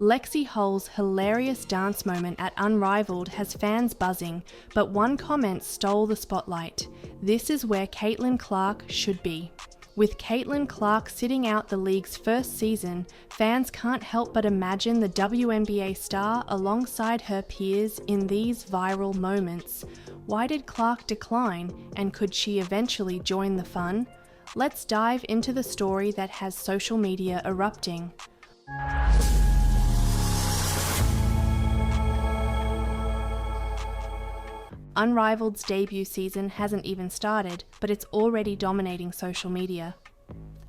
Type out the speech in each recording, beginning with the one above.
Lexie Hull's hilarious dance moment at Unrivaled has fans buzzing, but one comment stole the spotlight. This is where Caitlin Clark should be. With Caitlin Clark sitting out the league's first season, fans can't help but imagine the WNBA star alongside her peers in these viral moments. Why did Clark decline, and could she eventually join the fun? Let's dive into the story that has social media erupting. Unrivaled's debut season hasn't even started, but it's already dominating social media.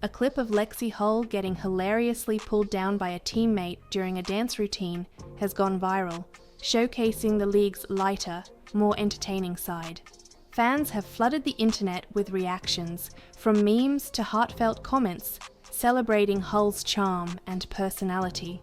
A clip of Lexie Hull getting hilariously pulled down by a teammate during a dance routine has gone viral, showcasing the league's lighter, more entertaining side. Fans have flooded the internet with reactions, from memes to heartfelt comments, celebrating Hull's charm and personality.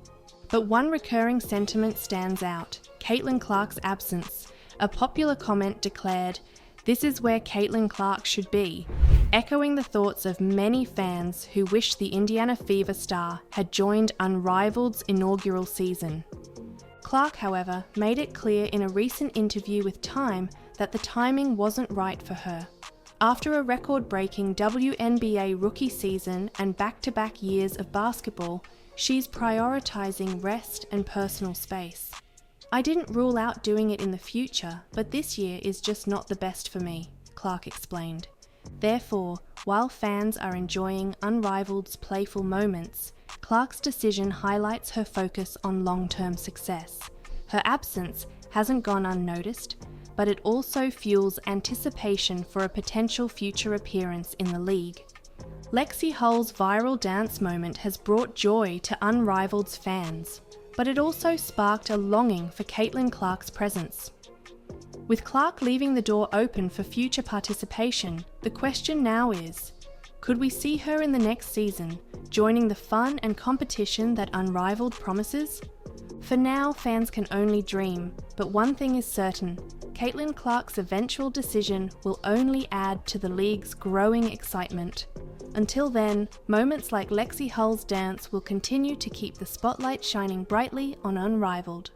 But one recurring sentiment stands out: Caitlin Clark's absence. A popular comment declared, "This is where Caitlin Clark should be," echoing the thoughts of many fans who wish the Indiana Fever star had joined Unrivaled's inaugural season. Clark, however, made it clear in a recent interview with Time that the timing wasn't right for her. After a record-breaking WNBA rookie season and back-to-back years of basketball, she's prioritizing rest and personal space. "I didn't rule out doing it in the future, but this year is just not the best for me," Clark explained. Therefore, while fans are enjoying Unrivaled's playful moments, Clark's decision highlights her focus on long-term success. Her absence hasn't gone unnoticed, but it also fuels anticipation for a potential future appearance in the league. Lexie Hull's viral dance moment has brought joy to Unrivaled's fans, but it also sparked a longing for Caitlin Clark's presence. With Clark leaving the door open for future participation, the question now is, could we see her in the next season, joining the fun and competition that Unrivaled promises? For now, fans can only dream, but one thing is certain: Caitlin Clark's eventual decision will only add to the league's growing excitement. Until then, moments like Lexie Hull's dance will continue to keep the spotlight shining brightly on Unrivaled.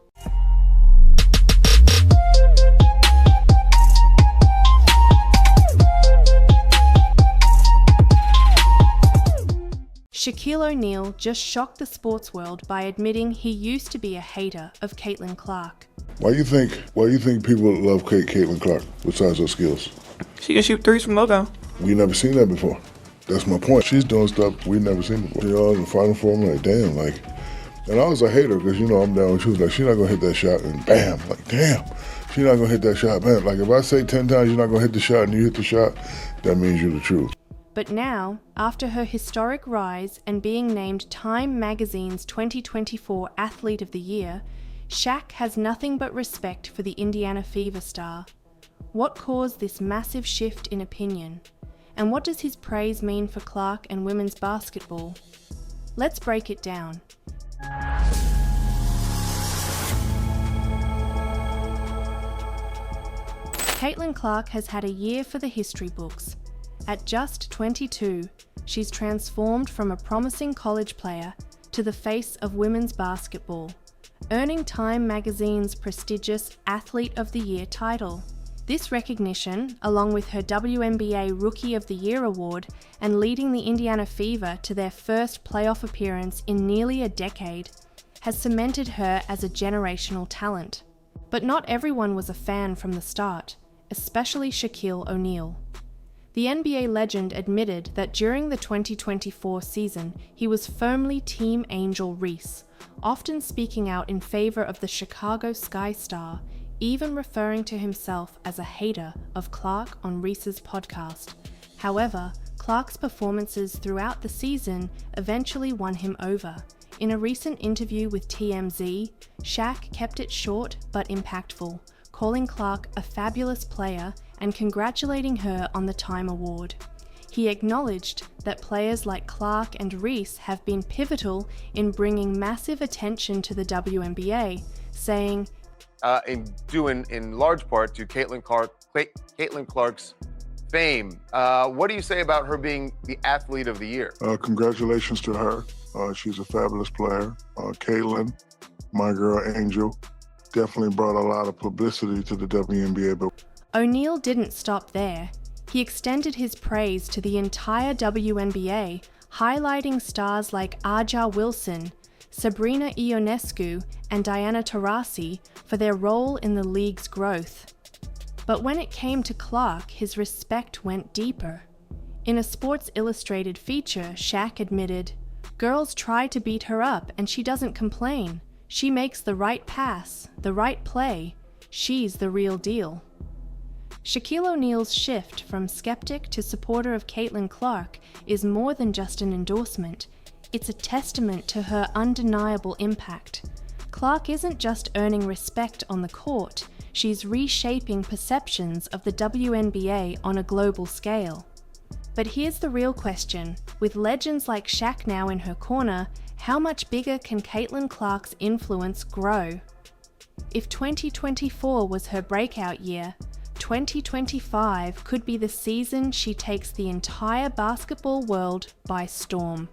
Shaquille O'Neal just shocked the sports world by admitting he used to be a hater of Caitlin Clark. Why do you think people love Caitlin Clark besides her skills? She can shoot threes from logo. We never seen that before. That's my point. She's doing stuff we've never seen before. You know, in the Final Four, I'm like, damn, and I was a hater because, I'm down. She was like, she's not gonna hit that shot, and bam, like, damn, she's not gonna hit that shot, bam. Like, if I say 10 times you're not gonna hit the shot and you hit the shot, that means you're the truth. But now, after her historic rise and being named Time Magazine's 2024 Athlete of the Year, Shaq has nothing but respect for the Indiana Fever star. What caused this massive shift in opinion? And what does his praise mean for Clark and women's basketball? Let's break it down. Caitlin Clark has had a year for the history books. At just 22, she's transformed from a promising college player to the face of women's basketball, earning Time Magazine's prestigious Athlete of the Year title. This recognition, along with her WNBA Rookie of the Year award and leading the Indiana Fever to their first playoff appearance in nearly a decade, has cemented her as a generational talent. But not everyone was a fan from the start, especially Shaquille O'Neal. The NBA legend admitted that during the 2024 season, he was firmly Team Angel Reese, often speaking out in favor of the Chicago Sky Star, even referring to himself as a hater of Clark on Reese's podcast. However, Clark's performances throughout the season eventually won him over. In a recent interview with TMZ, Shaq kept it short but impactful, calling Clark a fabulous player and congratulating her on the Time Award. He acknowledged that players like Clark and Reese have been pivotal in bringing massive attention to the WNBA, saying, in large part to Caitlin Clark's fame. What do you say about her being the Athlete of the Year? Congratulations to her. She's a fabulous player. Caitlin, my girl Angel. Definitely brought a lot of publicity to the WNBA. But O'Neal didn't stop there. He extended his praise to the entire WNBA, highlighting stars like Aja Wilson, Sabrina Ionescu, and Diana Taurasi for their role in the league's growth. But when it came to Clark, his respect went deeper. In a Sports Illustrated feature, Shaq admitted, "Girls try to beat her up and she doesn't complain. She makes the right pass, the right play. She's the real deal." Shaquille O'Neal's shift from skeptic to supporter of Caitlin Clark is more than just an endorsement. It's a testament to her undeniable impact. Clark isn't just earning respect on the court, she's reshaping perceptions of the WNBA on a global scale. But here's the real question. With legends like Shaq now in her corner, how much bigger can Caitlin Clark's influence grow? If 2024 was her breakout year, 2025 could be the season she takes the entire basketball world by storm.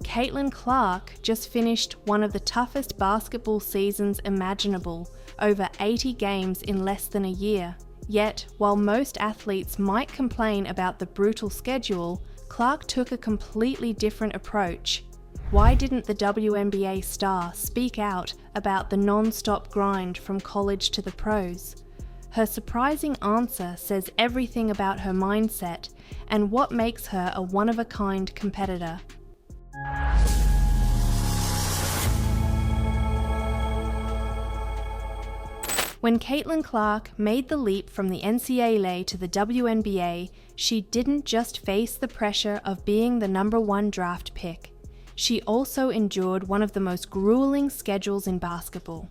Caitlin Clark just finished one of the toughest basketball seasons imaginable, over 80 games in less than a year. Yet, while most athletes might complain about the brutal schedule, Clark took a completely different approach. Why didn't the WNBA star speak out about the non-stop grind from college to the pros? Her surprising answer says everything about her mindset and what makes her a one-of-a-kind competitor. When Caitlin Clark made the leap from the NCAA to the WNBA, she didn't just face the pressure of being the #1 draft pick. She also endured one of the most grueling schedules in basketball.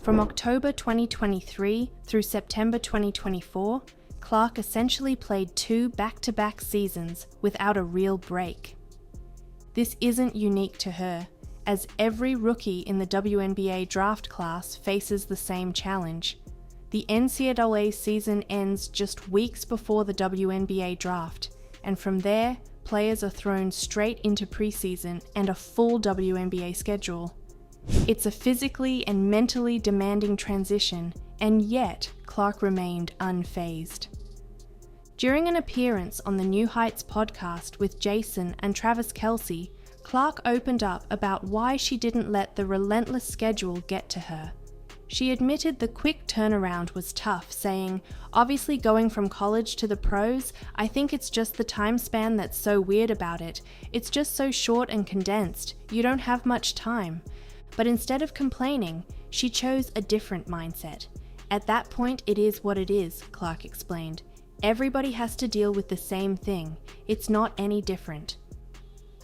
From October 2023 through September 2024, Clark essentially played 2 back-to-back seasons without a real break. This isn't unique to her, as every rookie in the WNBA draft class faces the same challenge. The NCAA season ends just weeks before the WNBA draft, and from there, players are thrown straight into preseason and a full WNBA schedule. It's a physically and mentally demanding transition, and yet Clark remained unfazed. During an appearance on the New Heights podcast with Jason and Travis Kelce, Clark opened up about why she didn't let the relentless schedule get to her. She admitted the quick turnaround was tough, saying, "Obviously going from college to the pros, I think it's just the time span that's so weird about it. It's just so short and condensed. You don't have much time." But instead of complaining, she chose a different mindset. "At that point, it is what it is," Clark explained. "Everybody has to deal with the same thing. It's not any different."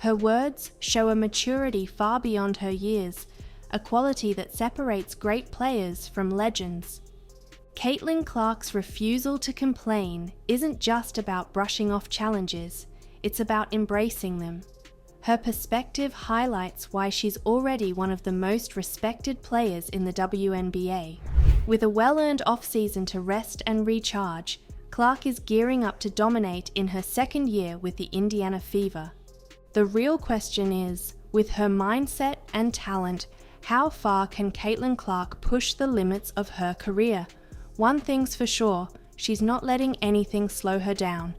Her words show a maturity far beyond her years, a quality that separates great players from legends. Caitlin Clark's refusal to complain isn't just about brushing off challenges, it's about embracing them. Her perspective highlights why she's already one of the most respected players in the WNBA. With a well-earned off-season to rest and recharge, Clark is gearing up to dominate in her second year with the Indiana Fever. The real question is, with her mindset and talent, how far can Caitlin Clark push the limits of her career? One thing's for sure, she's not letting anything slow her down.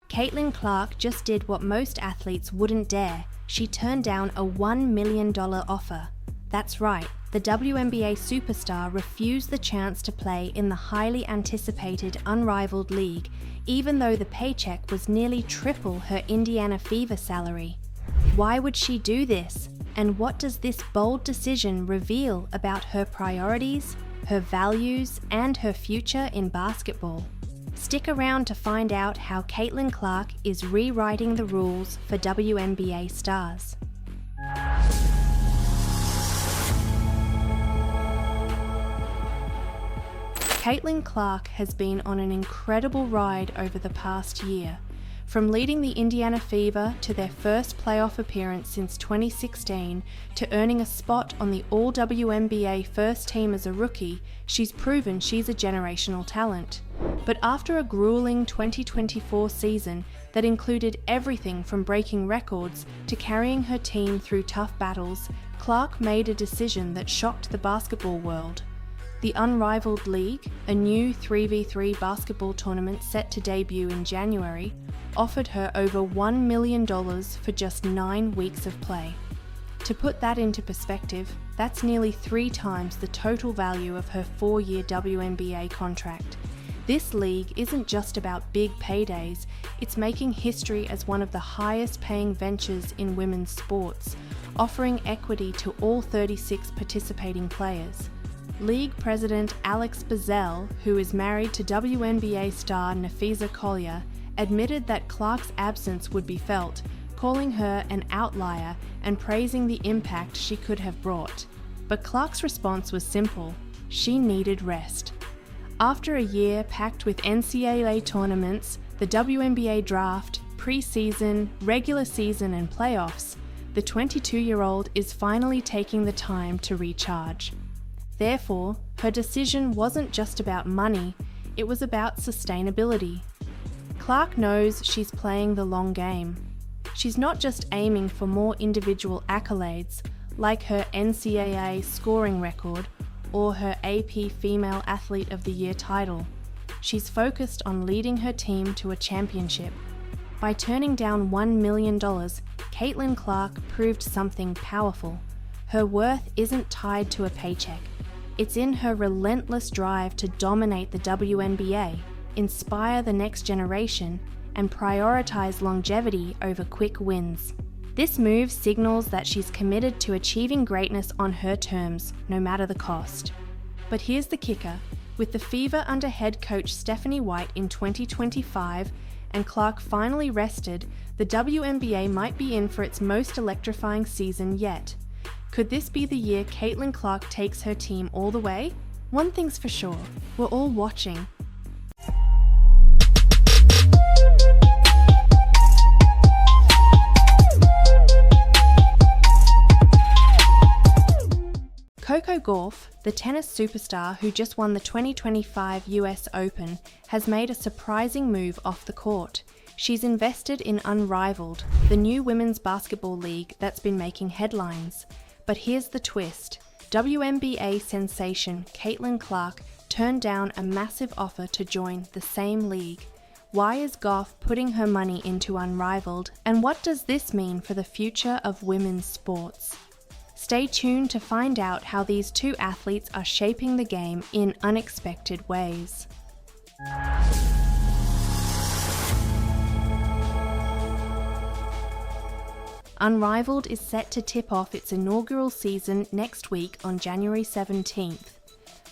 Caitlin Clark just did what most athletes wouldn't dare. She turned down a $1 million offer. That's right. The WNBA superstar refused the chance to play in the highly anticipated Unrivaled league, even though the paycheck was nearly triple her Indiana Fever salary. Why would she do this? And what does this bold decision reveal about her priorities, her values, and her future in basketball? Stick around to find out how Caitlin Clark is rewriting the rules for WNBA stars. Caitlin Clark has been on an incredible ride over the past year. From leading the Indiana Fever to their first playoff appearance since 2016 to earning a spot on the All-WNBA first team as a rookie, she's proven she's a generational talent. But after a grueling 2024 season that included everything from breaking records to carrying her team through tough battles, Clark made a decision that shocked the basketball world. The Unrivaled League, a new 3v3 basketball tournament set to debut in January, offered her over $1 million for just 9 weeks of play. To put that into perspective, that's nearly 3 times the total value of her 4-year WNBA contract. This league isn't just about big paydays, it's making history as one of the highest paying ventures in women's sports, offering equity to all 36 participating players. League President Alex Bazell, who is married to WNBA star Nafisa Collier, admitted that Clark's absence would be felt, calling her an outlier and praising the impact she could have brought. But Clark's response was simple: she needed rest. After a year packed with NCAA tournaments, the WNBA draft, preseason, regular season and playoffs, the 22-year-old is finally taking the time to recharge. Therefore, her decision wasn't just about money, it was about sustainability. Clark knows she's playing the long game. She's not just aiming for more individual accolades, like her NCAA scoring record or her AP Female Athlete of the Year title. She's focused on leading her team to a championship. By turning down $1 million, Caitlin Clark proved something powerful. Her worth isn't tied to a paycheck. It's in her relentless drive to dominate the WNBA, inspire the next generation, and prioritize longevity over quick wins. This move signals that she's committed to achieving greatness on her terms, no matter the cost. But here's the kicker. With the Fever under head coach Stephanie White in 2025 and Clark finally rested, the WNBA might be in for its most electrifying season yet. Could this be the year Caitlin Clark takes her team all the way? One thing's for sure, we're all watching. Coco Gauff, the tennis superstar who just won the 2025 US Open, has made a surprising move off the court. She's invested in Unrivaled, the new women's basketball league that's been making headlines. But here's the twist. WNBA sensation Caitlin Clark turned down a massive offer to join the same league. Why is Gauff putting her money into Unrivaled, and what does this mean for the future of women's sports? Stay tuned to find out how these two athletes are shaping the game in unexpected ways. Unrivaled is set to tip off its inaugural season next week on January 17th.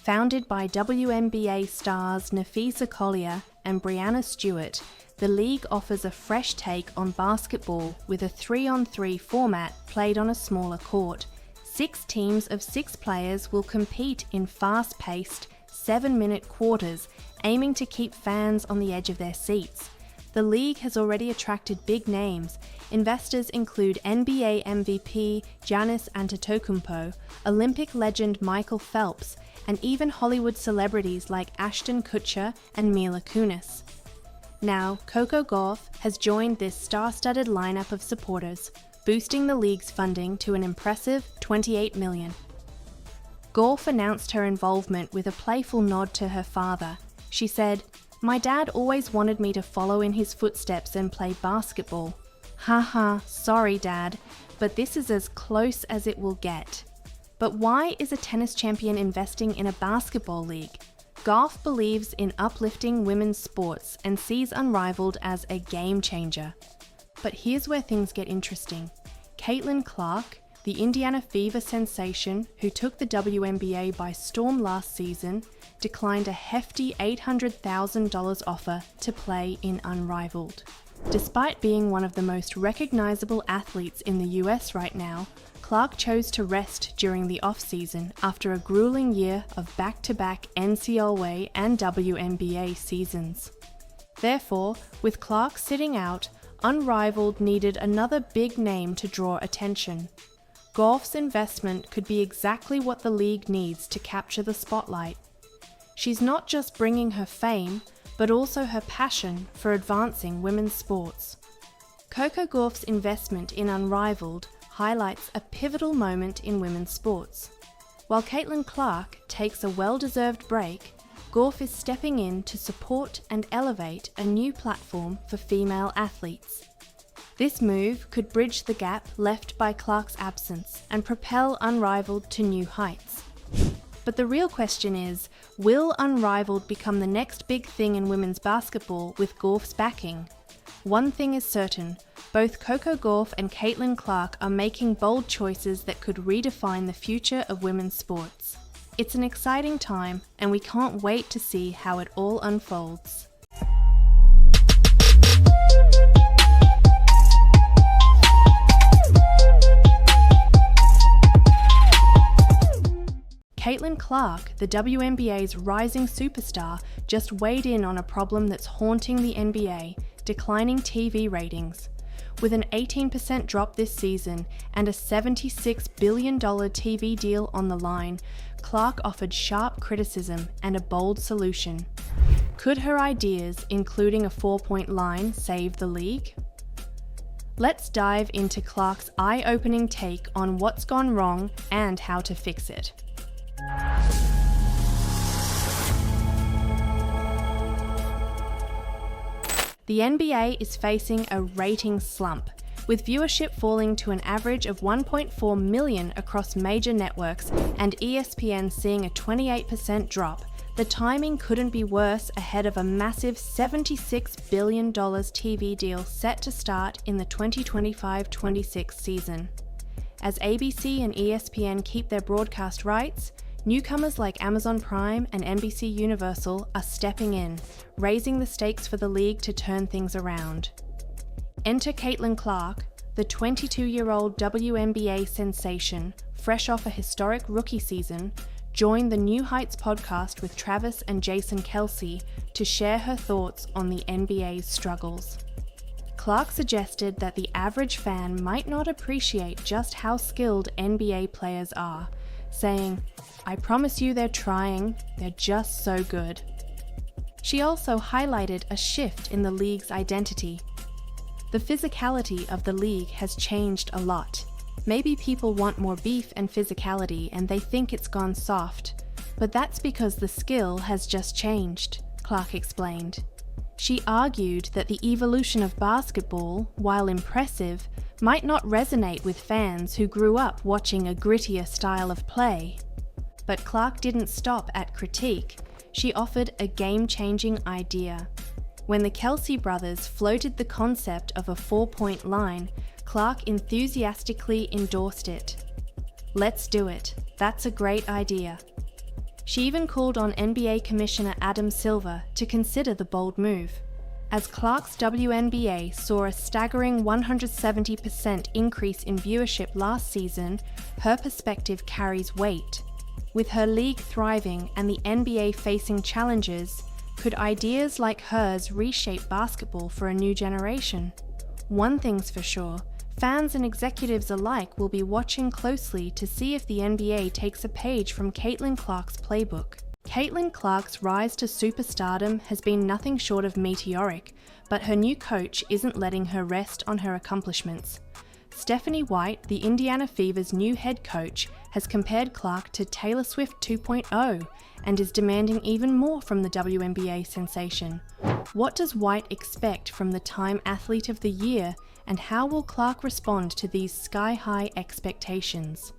Founded by WNBA stars Nafisa Collier and Brianna Stewart, the league offers a fresh take on basketball with a 3-on-3 format played on a smaller court. 6 teams of 6 players will compete in fast-paced, 7-minute quarters, aiming to keep fans on the edge of their seats. The league has already attracted big names. Investors include NBA MVP Giannis Antetokounmpo, Olympic legend Michael Phelps, and even Hollywood celebrities like Ashton Kutcher and Mila Kunis. Now, Coco Gauff has joined this star-studded lineup of supporters, boosting the league's funding to an impressive $28 million. Gauff announced her involvement with a playful nod to her father. She said, "My dad always wanted me to follow in his footsteps and play basketball. Haha, sorry dad, but this is as close as it will get." But why is a tennis champion investing in a basketball league? Gauff believes in uplifting women's sports and sees Unrivaled as a game changer. But here's where things get interesting. Caitlin Clark, the Indiana Fever sensation who took the WNBA by storm last season, declined a hefty $800,000 offer to play in Unrivaled. Despite being one of the most recognizable athletes in the US right now, Clark chose to rest during the off-season after a grueling year of back-to-back NCAA and WNBA seasons. Therefore, with Clark sitting out, Unrivaled needed another big name to draw attention. Gauff's investment could be exactly what the league needs to capture the spotlight. She's not just bringing her fame, but also her passion for advancing women's sports. Coco Gauff's investment in Unrivaled highlights a pivotal moment in women's sports. While Caitlin Clark takes a well-deserved break, Gauff is stepping in to support and elevate a new platform for female athletes. This move could bridge the gap left by Clark's absence and propel Unrivaled to new heights. But the real question is, will Unrivaled become the next big thing in women's basketball with Gauff's backing? One thing is certain, both Coco Gauff and Caitlin Clark are making bold choices that could redefine the future of women's sports. It's an exciting time, and we can't wait to see how it all unfolds. Caitlin Clark, the WNBA's rising superstar, just weighed in on a problem that's haunting the NBA, declining TV ratings. With an 18% drop this season and a $76 billion TV deal on the line, Clark offered sharp criticism and a bold solution. Could her ideas, including a 4-point line, save the league? Let's dive into Clark's eye-opening take on what's gone wrong and how to fix it. The NBA is facing a ratings slump, with viewership falling to an average of 1.4 million across major networks and ESPN seeing a 28% drop. The timing couldn't be worse ahead of a massive $76 billion TV deal set to start in the 2025-26 season. As ABC and ESPN keep their broadcast rights, newcomers like Amazon Prime and NBC Universal are stepping in, raising the stakes for the league to turn things around. Enter Caitlin Clark, the 22-year-old WNBA sensation, fresh off a historic rookie season, joined the New Heights podcast with Travis and Jason Kelsey to share her thoughts on the NBA's struggles. Clark suggested that the average fan might not appreciate just how skilled NBA players are, saying, "I promise you they're trying, they're just so good." She also highlighted a shift in the league's identity. The physicality of the league has changed a lot. Maybe people want more beef and physicality and they think it's gone soft, but that's because the skill has just changed, Clark explained. She argued that the evolution of basketball, while impressive, might not resonate with fans who grew up watching a grittier style of play. But Clark didn't stop at critique. She offered a game-changing idea. When the Kelsey brothers floated the concept of a 4-point line, Clark enthusiastically endorsed it. "Let's do it. That's a great idea." She even called on NBA Commissioner Adam Silver to consider the bold move. As Clark's WNBA saw a staggering 170% increase in viewership last season, her perspective carries weight. With her league thriving and the NBA facing challenges, could ideas like hers reshape basketball for a new generation? One thing's for sure, fans and executives alike will be watching closely to see if the NBA takes a page from Caitlin Clark's playbook. Caitlin Clark's rise to superstardom has been nothing short of meteoric, but her new coach isn't letting her rest on her accomplishments. Stephanie White, the Indiana Fever's new head coach, has compared Clark to Taylor Swift 2.0 and is demanding even more from the WNBA sensation. What does White expect from the Time Athlete of the Year, and how will Clark respond to these sky-high expectations?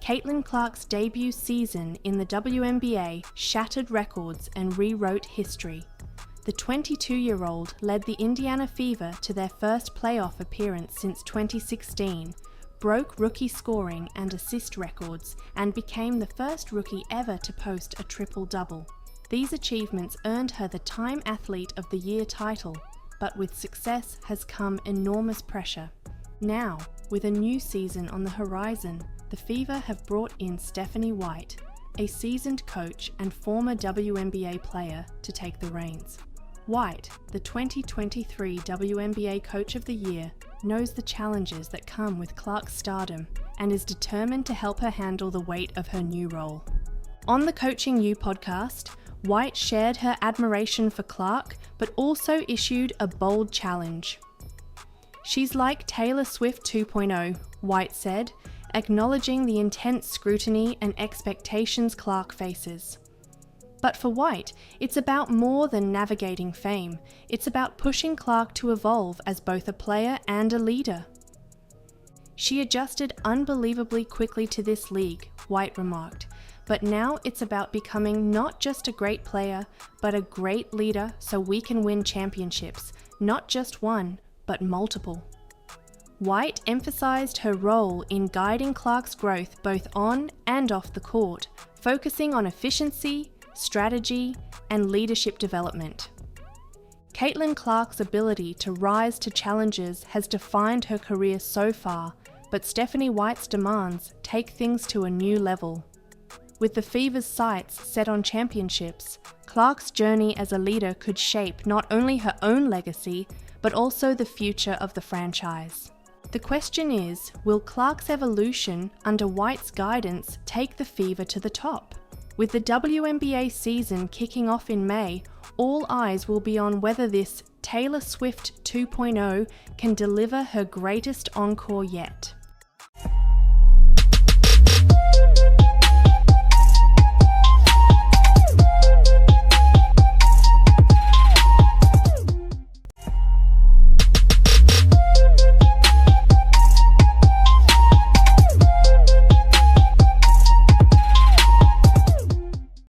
Caitlin Clark's debut season in the WNBA shattered records and rewrote history. The 22-year-old led the Indiana Fever to their first playoff appearance since 2016, broke rookie scoring and assist records, and became the first rookie ever to post a triple-double. These achievements earned her the Time Athlete of the Year title, but with success has come enormous pressure. Now, with a new season on the horizon, the Fever have brought in Stephanie White, a seasoned coach and former WNBA player, to take the reins. White, the 2023 WNBA Coach of the Year, knows the challenges that come with Clark's stardom and is determined to help her handle the weight of her new role. On the Coaching You podcast, White shared her admiration for Clark, but also issued a bold challenge. "She's like Taylor Swift 2.0, White said, acknowledging the intense scrutiny and expectations Clark faces. But for White, it's about more than navigating fame. It's about pushing Clark to evolve as both a player and a leader. She adjusted unbelievably quickly to this league, White remarked, but now it's about becoming not just a great player, but a great leader so we can win championships, not just one, but multiple." White emphasized her role in guiding Clark's growth both on and off the court, focusing on efficiency, strategy, and leadership development. Caitlin Clark's ability to rise to challenges has defined her career so far, but Stephanie White's demands take things to a new level. With the Fever's sights set on championships, Clark's journey as a leader could shape not only her own legacy, but also the future of the franchise. The question is, will Clark's evolution under White's guidance take the Fever to the top? With the WNBA season kicking off in May, all eyes will be on whether this Taylor Swift 2.0 can deliver her greatest encore yet.